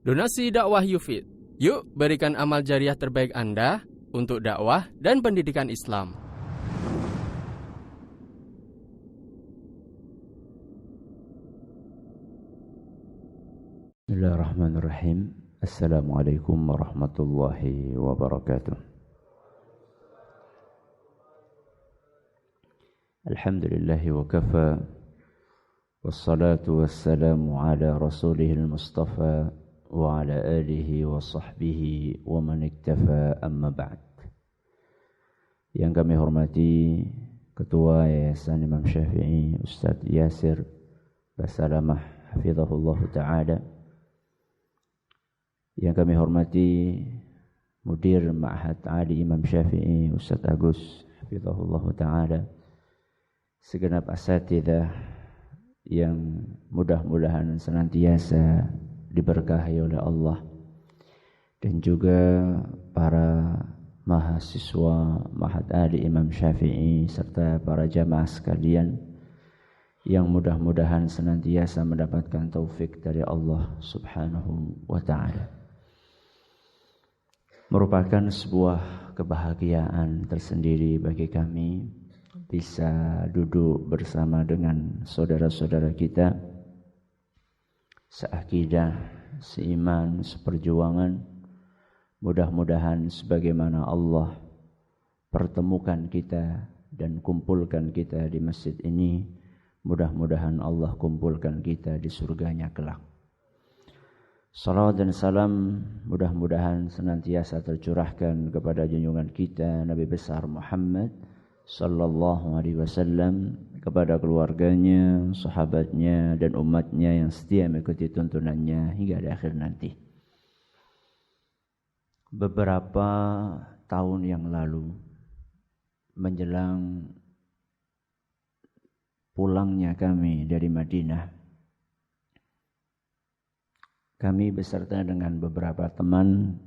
Donasi dakwah Yufid. Yuk berikan amal jariah terbaik Anda untuk dakwah dan pendidikan Islam. Bismillahirrahmanirrahim. Assalamualaikum warahmatullahi wabarakatuh. Alhamdulillahi wa kafa. Wassalatu wassalamu ala rasulihil mustafa wa ala alihi wa sahbihi wa man iktafa, amma ba'd. Yang kami hormati Ketua Yayasan Imam Syafi'i Ustaz Yasir Basalamah hafizahullah ta'ala. Yang kami hormati Mudir Ma'had Ali Imam Syafi'i Ustaz Agus hafizahullah ta'ala. Segenap asatidzah yang mudah-mudahan senantiasa diberkahi oleh Allah, dan juga para mahasiswa Ma'had Ali Imam Syafi'i serta para jamaah sekalian yang mudah-mudahan senantiasa mendapatkan taufik dari Allah Subhanahu wa ta'ala. Merupakan sebuah kebahagiaan tersendiri bagi kami bisa duduk bersama dengan saudara-saudara kita seakidah, seiman, seperjuangan. Mudah-mudahan sebagaimana Allah pertemukan kita dan kumpulkan kita di masjid ini, mudah-mudahan Allah kumpulkan kita di surganya kelak. Salawat dan salam mudah-mudahan senantiasa tercurahkan kepada junjungan kita Nabi besar Muhammad sallallahu alaihi wasallam, kepada keluarganya, sahabatnya, dan umatnya yang setia mengikuti tuntunannya hingga di akhir nanti. Beberapa tahun yang lalu, menjelang pulangnya kami dari Madinah, kami beserta dengan beberapa teman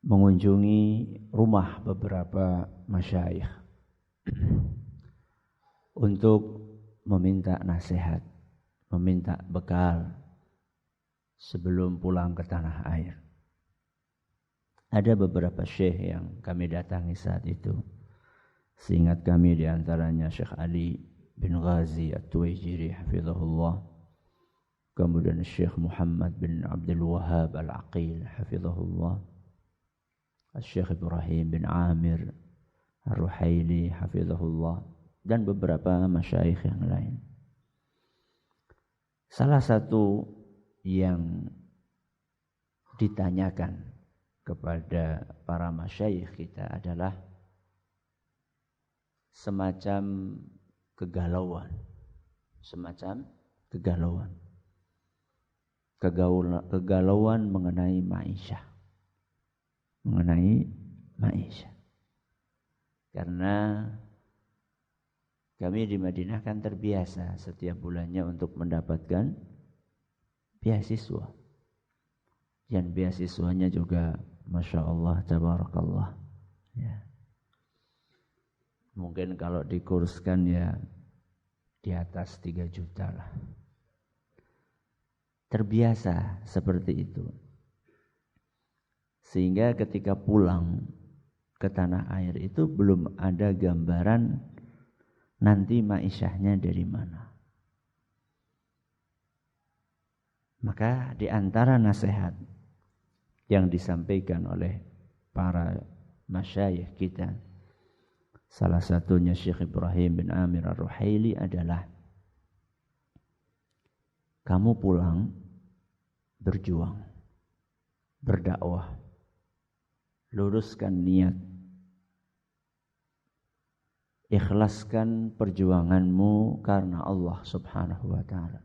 mengunjungi rumah beberapa masyayikh untuk meminta nasihat, meminta bekal sebelum pulang ke tanah air. Ada beberapa syekh yang kami datangi saat itu. Seingat kami di antaranya Syekh Ali bin Ghazi At-Tuwaijiri hafizahullah, kemudian Syekh Muhammad bin Abdul Wahhab Al-Aqil hafizahullah, Syekh Ibrahim bin Amir Ar-Ruhaili hafizahullah, dan beberapa masyayikh yang lain. Salah satu yang ditanyakan kepada para masyayikh kita adalah semacam kegalauan, kegalauan mengenai ma'isyah. Karena kami di Madinah kan terbiasa setiap bulannya untuk mendapatkan beasiswa. Dan beasiswanya juga Masya Allah, Tabarakallah. Ya. Mungkin kalau dikurskan ya di atas 3 juta lah. Terbiasa seperti itu. Sehingga ketika pulang ke tanah air itu belum ada gambaran nanti ma'isyahnya dari mana. Maka di antara nasihat yang disampaikan oleh para masyayikh kita, salah satunya Syekh Ibrahim bin Amir Ar-Ruhaili adalah, kamu pulang berjuang, berdakwah, luruskan niat, ikhlaskan perjuanganmu karena Allah Subhanahu wa ta'ala.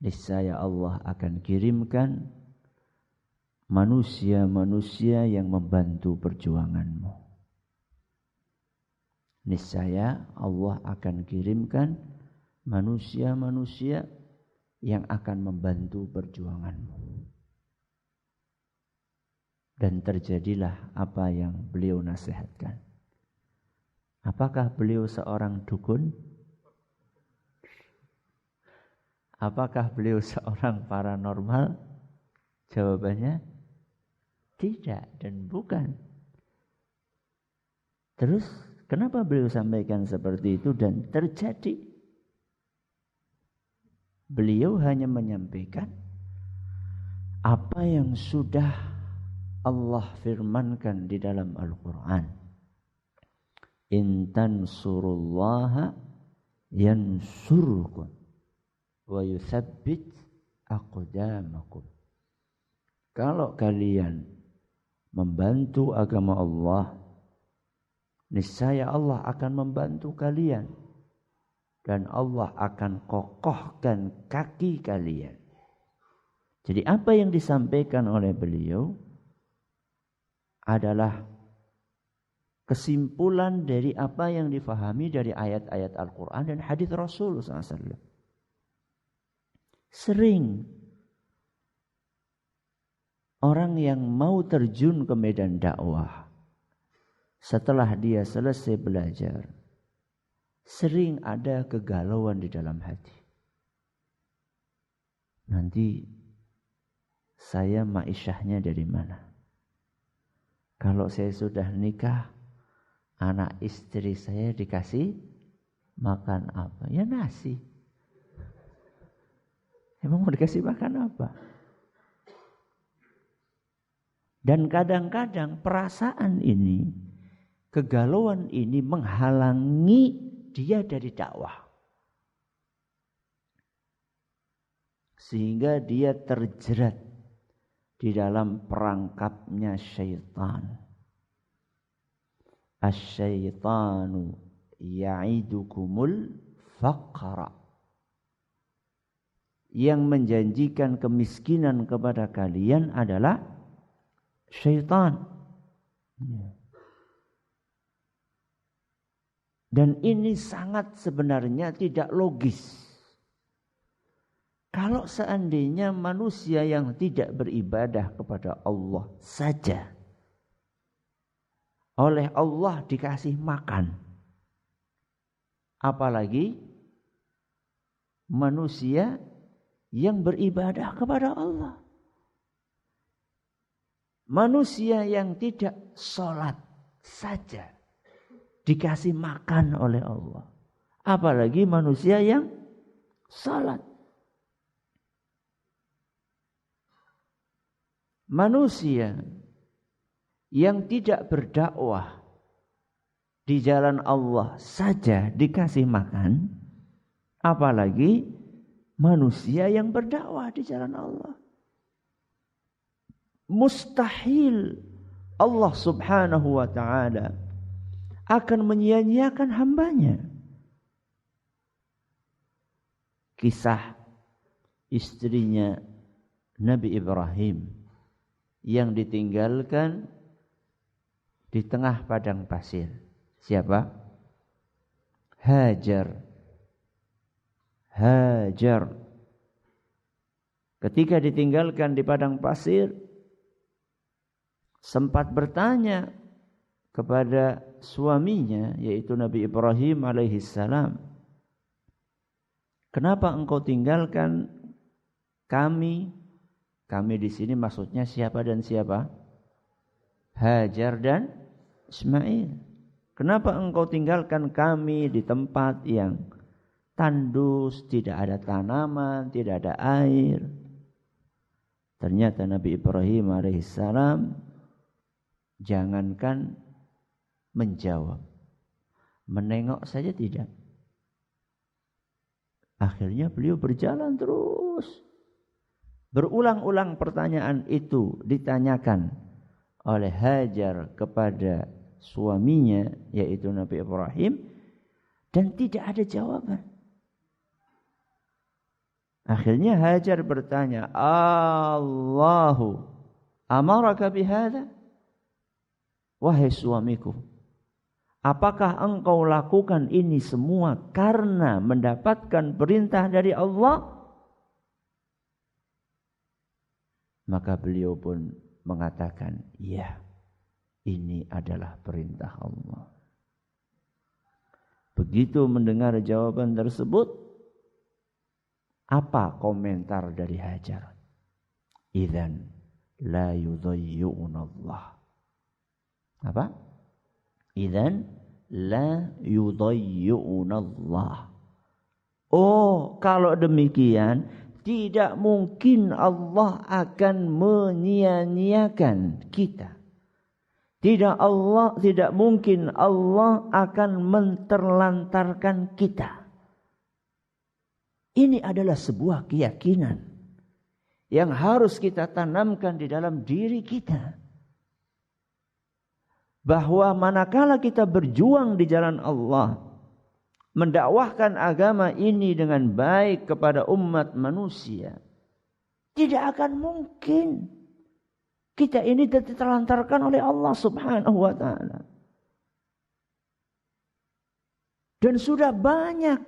Niscaya Allah akan kirimkan manusia-manusia yang membantu perjuanganmu. Niscaya Allah akan kirimkan manusia-manusia yang akan membantu perjuanganmu. Dan terjadilah apa yang beliau nasihatkan. Apakah beliau seorang dukun? Apakah beliau seorang paranormal? Jawabannya tidak dan bukan. Terus kenapa beliau sampaikan seperti itu dan terjadi? Beliau hanya menyampaikan apa yang sudah Allah firmankan di dalam Al-Quran. In tansurullaha yansurkum wa yuthabbit aqdamakum. Kalau kalian membantu agama Allah, niscaya Allah akan membantu kalian dan Allah akan kokohkan kaki kalian. Jadi apa yang disampaikan oleh beliau adalah kesimpulan dari apa yang difahami dari ayat-ayat Al-Quran dan hadis Rasulullah SAW. Sering orang yang mau terjun ke medan dakwah setelah dia selesai belajar, sering ada kegalauan di dalam hati. Nanti saya maisyahnya dari mana? Kalau saya sudah nikah, anak istri saya dikasih makan apa? Ya nasi. Emang mau dikasih makan apa? Dan kadang-kadang perasaan ini, kegalauan ini menghalangi dia dari dakwah. Sehingga dia terjerat di dalam perangkapnya syaitan. Asy-syaitanu ya'idukumul faqra. Yang menjanjikan kemiskinan kepada kalian adalah syaitan. Dan ini sangat sebenarnya tidak logis. Kalau seandainya manusia yang tidak beribadah kepada Allah saja oleh Allah dikasih makan, apalagi manusia yang beribadah kepada Allah. Manusia yang tidak sholat saja dikasih makan oleh Allah, apalagi manusia yang sholat. Manusia yang tidak berdakwah di jalan Allah saja dikasih makan, apalagi manusia yang berdakwah di jalan Allah. Mustahil Allah subhanahu wa ta'ala akan menyia-nyiakan hambanya. Kisah istrinya Nabi Ibrahim yang ditinggalkan di tengah padang pasir. Siapa? Hajar. Ketika ditinggalkan di padang pasir, sempat bertanya kepada suaminya, yaitu Nabi Ibrahim alaihissalam, kenapa engkau tinggalkan kami? Kami di sini maksudnya siapa dan siapa? Hajar dan Ismail. Kenapa engkau tinggalkan kami di tempat yang tandus, tidak ada tanaman, tidak ada air? Ternyata Nabi Ibrahim alaihissalam jangankan menjawab, menengok saja tidak. Akhirnya beliau berjalan terus. Berulang-ulang pertanyaan itu ditanyakan oleh Hajar kepada suaminya, yaitu Nabi Ibrahim, dan tidak ada jawaban. Akhirnya Hajar bertanya, Allahu amaraka bihadza? Wahai suamiku, apakah engkau lakukan ini semua karena mendapatkan perintah dari Allah? Maka beliau pun mengatakan, iya, ini adalah perintah Allah. Begitu mendengar jawaban tersebut, Apa komentar dari Hajar? Idzan la yudhayyunallah. Apa? Idzan la yudhayyunallah. Oh, kalau demikian tidak mungkin Allah akan menyia-nyiakan kita. Tidak mungkin Allah akan menterlantarkan kita. Ini adalah sebuah keyakinan yang harus kita tanamkan di dalam diri kita. Bahwa manakala kita berjuang di jalan Allah, mendakwahkan agama ini dengan baik kepada umat manusia, tidak akan mungkin kita ini diterlantarkan oleh Allah Subhanahu wa taala. Dan sudah banyak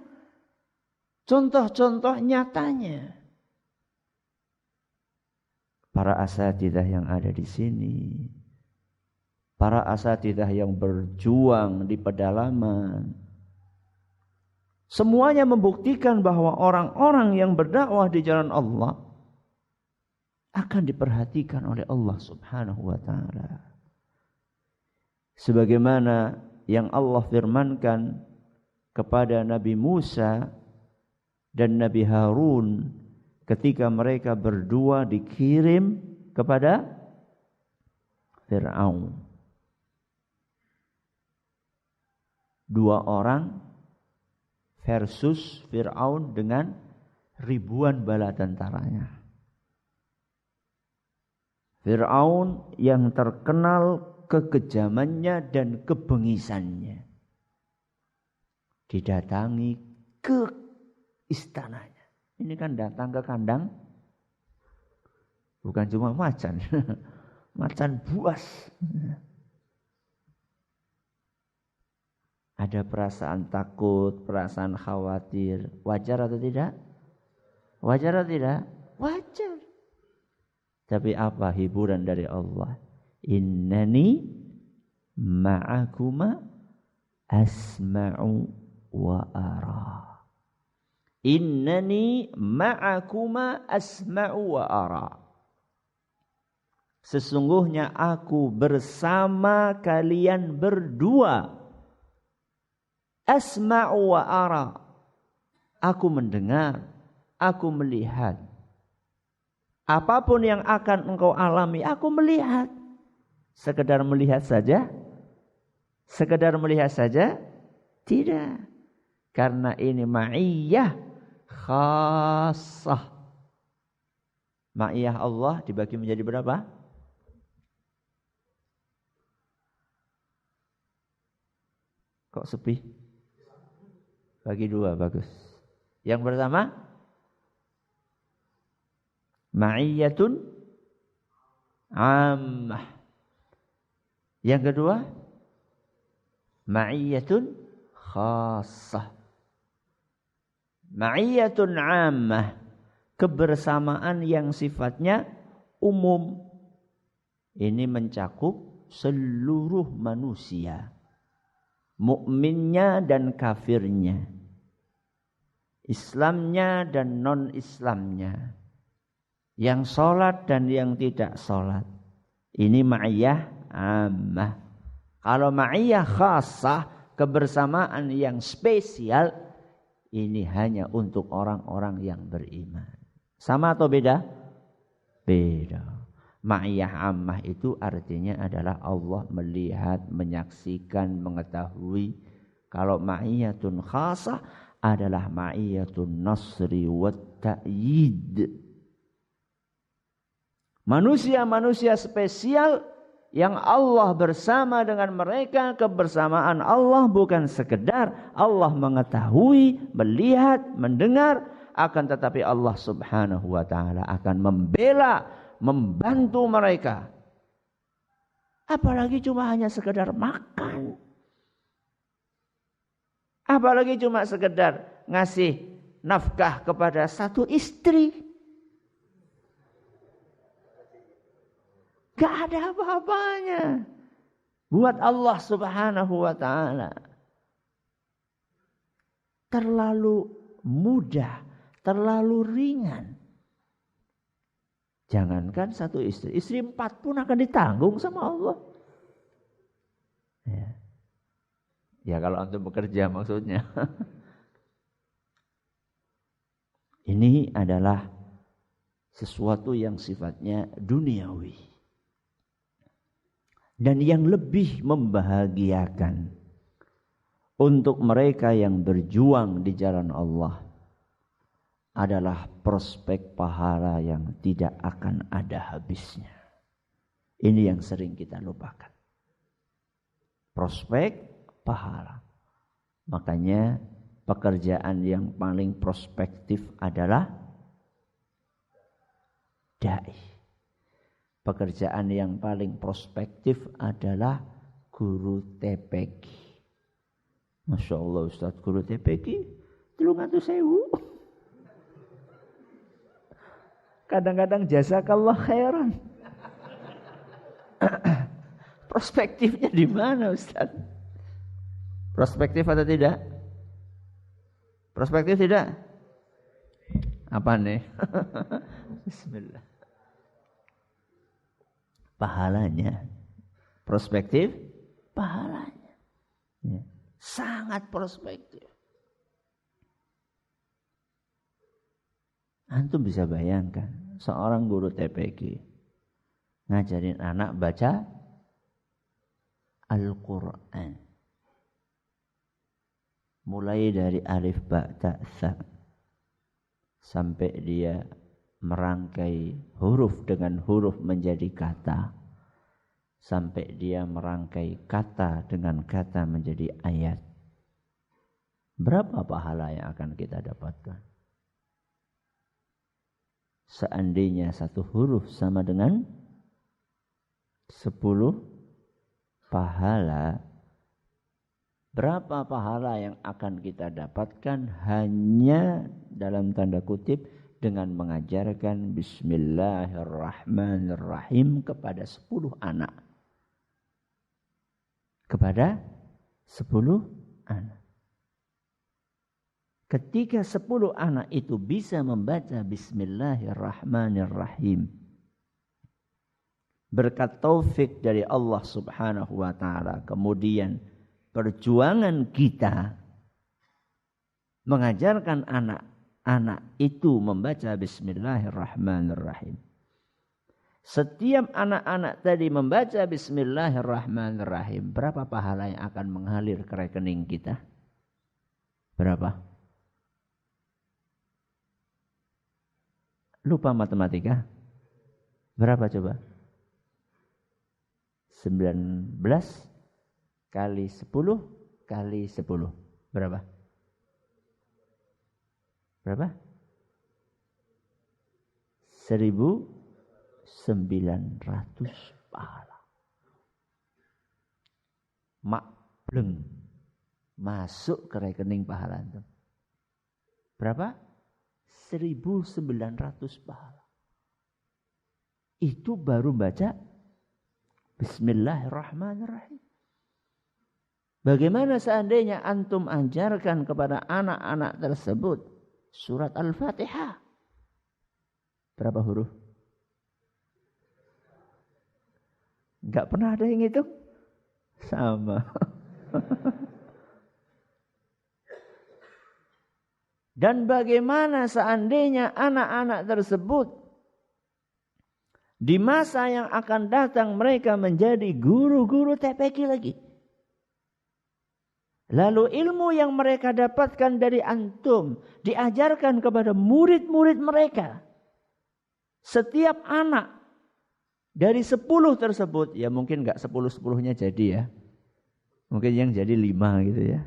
contoh-contoh nyatanya. Para asatidzah yang ada di sini, para asatidzah yang berjuang di pedalaman, semuanya membuktikan bahwa orang-orang yang berdakwah di jalan Allah akan diperhatikan oleh Allah Subhanahu wa taala. Sebagaimana yang Allah firmankan kepada Nabi Musa dan Nabi Harun ketika mereka berdua dikirim kepada Fir'aun. Dua orang versus Fir'aun dengan ribuan bala tentaranya. Fir'aun yang terkenal kekejamannya dan kebengisannya didatangi ke istananya. Ini kan datang ke kandang, bukan cuma macan, macan buas. Ada perasaan takut, perasaan khawatir. Wajar atau tidak? Wajar atau tidak? Wajar. Tapi apa hiburan dari Allah? Innani ma'akuma asma'u wa ara. Innani ma'akuma asma'u wa ara. Sesungguhnya aku bersama kalian berdua. Asma'u wa ara. Aku mendengar, aku melihat. Apapun yang akan engkau alami, aku melihat. Sekedar melihat saja? Sekedar melihat saja? Tidak. Karena ini ma'iyah khassah. Ma'iyah Allah dibagi menjadi berapa? Kok sepi? Bagi dua, bagus. Yang pertama, ma'iyyatun ammah. Yang kedua, ma'iyyatun khassah. Ma'iyyatun ammah, kebersamaan yang sifatnya umum. Ini mencakup seluruh manusia, mukminnya dan kafirnya, Islamnya dan non-Islamnya, yang sholat dan yang tidak sholat. Ini ma'iyah ammah. Kalau ma'iyah khassah, kebersamaan yang spesial, ini hanya untuk orang-orang yang beriman. Sama atau beda? Beda. Ma'iyah ammah itu artinya adalah Allah melihat, menyaksikan, mengetahui. Kalau ma'iyatun khasah adalah ma'iyatun nasri wa ta'yid. Manusia-manusia spesial yang Allah bersama dengan mereka. Kebersamaan Allah bukan sekedar Allah mengetahui, melihat, mendengar, akan tetapi Allah Subhanahu wa taala akan membela, membantu mereka. Apalagi cuma hanya sekedar makan. Apalagi cuma sekedar ngasih nafkah kepada satu istri. Gak ada apa-apanya buat Allah Subhanahu wa taala. Terlalu mudah, terlalu ringan. Jangankan satu istri, istri 4 pun akan ditanggung sama Allah. Ya kalau antum bekerja maksudnya. Ini adalah sesuatu yang sifatnya duniawi. Dan yang lebih membahagiakan untuk mereka yang berjuang di jalan Allah adalah prospek pahala yang tidak akan ada habisnya. Ini yang sering kita lupakan. Prospek pahala. Makanya pekerjaan yang paling prospektif adalah dai. Pekerjaan yang paling prospektif adalah guru TPQ. Masya Allah Ustaz, guru TPQ 300.000. Kadang-kadang jazakallah khairan. Prospektifnya di mana Ustaz? Prospektif atau tidak? Prospektif tidak? Apa nih? Bismillah. Pahalanya. Prospektif pahalanya. Ya. Sangat prospektif. Antum bisa bayangkan seorang guru TPQ ngajarin anak baca Al-Quran. Mulai dari alif ba ta tha sampai dia merangkai huruf dengan huruf menjadi kata. Sampai dia merangkai kata dengan kata menjadi ayat. Berapa pahala yang akan kita dapatkan? Seandainya satu huruf sama dengan 10 pahala, berapa pahala yang akan kita dapatkan hanya dalam tanda kutip dengan mengajarkan Bismillahirrahmanirrahim kepada 10 anak. Kepada 10 anak. Ketika 10 anak itu bisa membaca Bismillahirrahmanirrahim, berkat taufik dari Allah Subhanahu wa taala, kemudian perjuangan kita mengajarkan anak-anak itu membaca Bismillahirrahmanirrahim. Setiap anak-anak tadi membaca Bismillahirrahmanirrahim, berapa pahala yang akan mengalir ke rekening kita? Berapa? Lupa matematika? Berapa coba? 19 kali 10 kali 10. Berapa? Berapa? 1.900 pahala. Makleng. Masuk ke rekening pahala itu. Berapa? 1.900 pahala. Itu baru baca Bismillahirrahmanirrahim. Bagaimana seandainya antum ajarkan kepada anak-anak tersebut surat Al-Fatihah? Berapa huruf? Enggak pernah ada yang hitung? Sama. Dan bagaimana seandainya anak-anak tersebut di masa yang akan datang mereka menjadi guru-guru TPQ lagi. Lalu ilmu yang mereka dapatkan dari antum diajarkan kepada murid-murid mereka. Setiap anak dari 10 tersebut, ya mungkin enggak 10-10-nya jadi ya. Mungkin yang jadi 5 gitu ya.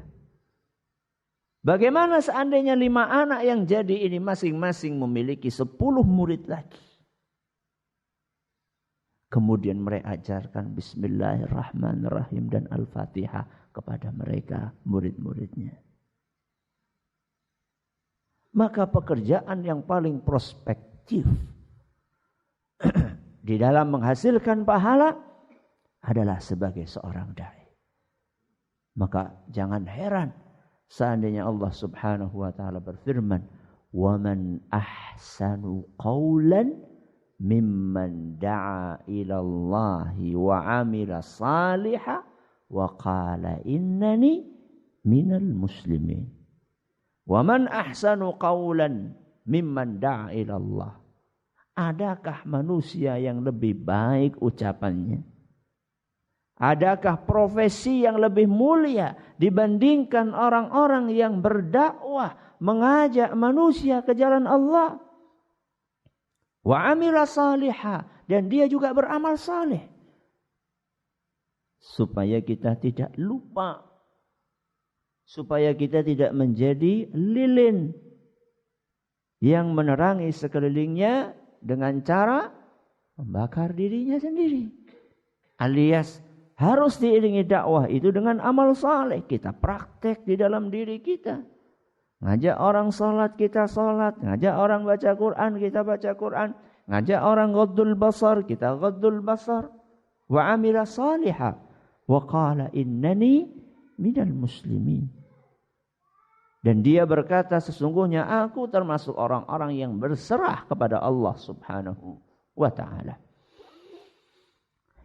Bagaimana seandainya 5 anak yang jadi ini masing-masing memiliki 10 murid lagi. Kemudian mereka ajarkan Bismillahirrahmanirrahim dan Al-Fatihah kepada mereka, murid-muridnya. Maka pekerjaan yang paling prospektif di dalam menghasilkan pahala adalah sebagai seorang dai. Maka jangan heran seandainya Allah Subhanahu wa taala berfirman, وَمَنْ أَحْسَنُ قَوْلًا مِمَّنْ دَعَا إِلَى اللَّهِ وَعَمِلَ صَالِحًا وَقَالَ إِنَّنِي مِنَ الْمُسْلِمِينَ. وَمَنْ أَحْسَنُ قَوْلًا مِمَّنْ دَعَا إِلَى اللَّهِ. Adakah manusia yang lebih baik ucapannya? Adakah profesi yang lebih mulia dibandingkan orang-orang yang berdakwah, mengajak manusia ke jalan Allah? Wa amila salihah, dan dia juga beramal saleh. Supaya kita tidak lupa, supaya kita tidak menjadi lilin yang menerangi sekelilingnya dengan cara membakar dirinya sendiri. Alias harus diiringi dakwah itu dengan amal saleh. Kita praktek di dalam diri kita. Ngajak orang salat, kita salat. Ngajak orang baca Quran, kita baca Quran. Ngajak orang ghaddul basar, kita ghaddul basar. Wa amila salihah. Wa qala innani minal muslimin. Dan dia berkata, sesungguhnya aku termasuk orang-orang yang berserah kepada Allah subhanahu wa ta'ala.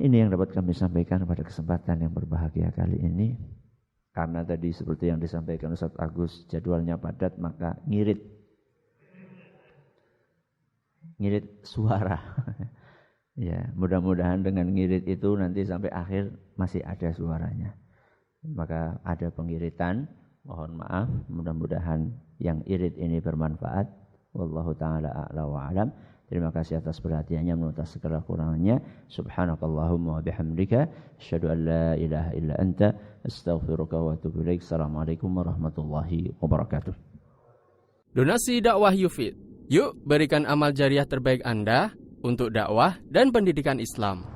Ini yang dapat kami sampaikan pada kesempatan yang berbahagia kali ini. Karena tadi seperti yang disampaikan Ustaz Agus, jadwalnya padat, maka ngirit suara. Ya, mudah-mudahan dengan ngirit itu nanti sampai akhir masih ada suaranya. Maka ada pengiritan, mohon maaf, mudah-mudahan yang irit ini bermanfaat. Wallahu ta'ala a'la wa alam. Terima kasih atas perhatiannya, menuntas segala kurangannya. Subhanakallahumma wa bihamdika asyhadu an la ilaha illa anta astaghfiruka wa atubu ilaik. Assalamualaikum warahmatullahi wabarakatuh. Donasi dakwah Yufid. Yuk berikan amal jariah terbaik Anda untuk dakwah dan pendidikan Islam.